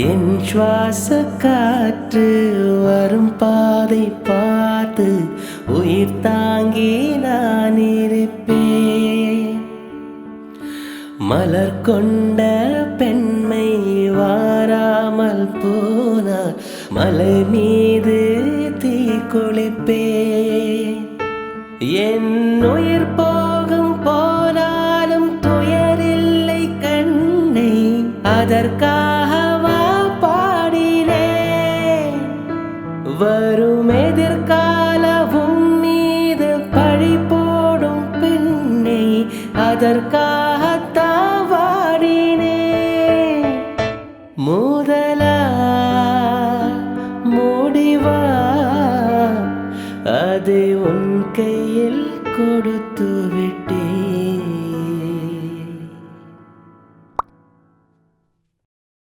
என் சுவாச காற்று வரும் பாதை பார்த்து உயிர் தாங்கி நான் இருப்பேன். மலர் கொண்ட பெண்மை வாராமல் போனார் மலை மீது தீ குளிப்பேன். என் உயிர் போகும் போனாலும் துயரில்லை கண்ணை அதற்காகவா பாடினேன். வரும் எதிர்காலவும் மீது பழி போடும் பெண்ணை அதற்காக